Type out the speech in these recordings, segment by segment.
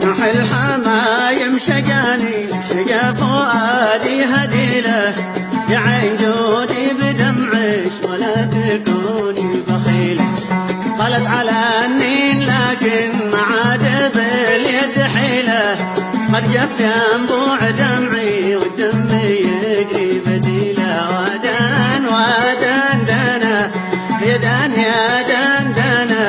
نوح الحمايم شقاني شقا فؤادي هديله، يا عين جودي بدمعش ولا تكوني بخيله. قالت على النين لكن ما عاد باليد حيله، قد جف ينبوع دمعي والدم يجري بديله. ودان ودان دنا يا دان يا دان دنا،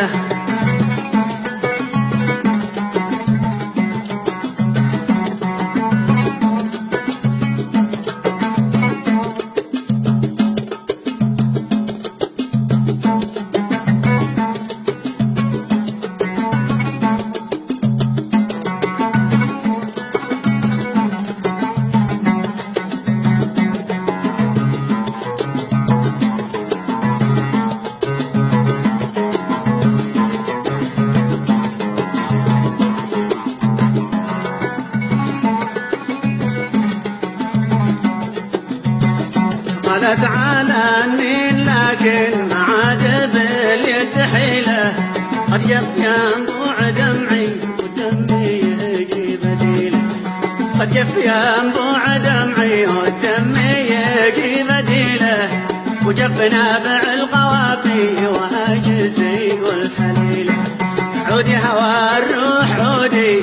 قالت على النين لكن ما عاد باليد حيله، قد جف ينبوع دمعي والدم يجري بديله. قد جف ينبوع دمعي والدم يجري بديله، وجف نابع القوافي وهاجسي والحليله. عودي هوى الروح عودي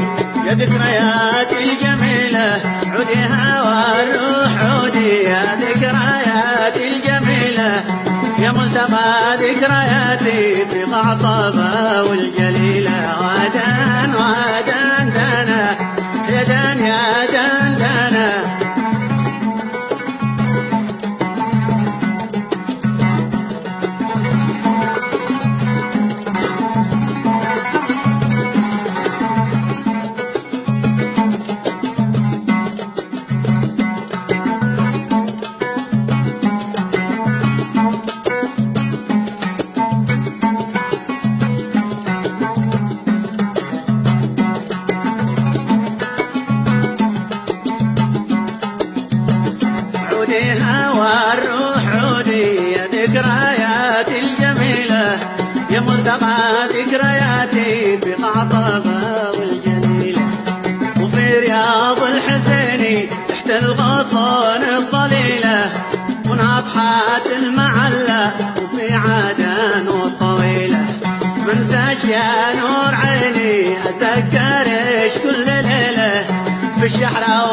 يا ذكرياتي الجميله، عودي هوى الروح عودي يا ذكرياتي الجميله، يا ملتقى ذكرياتي في قعطبة والجليله. ودان ودان دنا يا دان يا دان دنا، عودي هوى الروح عودي يا ذكرياتي الجميلة، يا ملتقى ذكرياتي في قعطبة والجليلة. وفي رياض الحسيني تحت الغصون الظليلة، وناطحات المعلة وفي عدن والطويلة. منساش يا نور عيني اتذكرش كل ليلة في الشحرة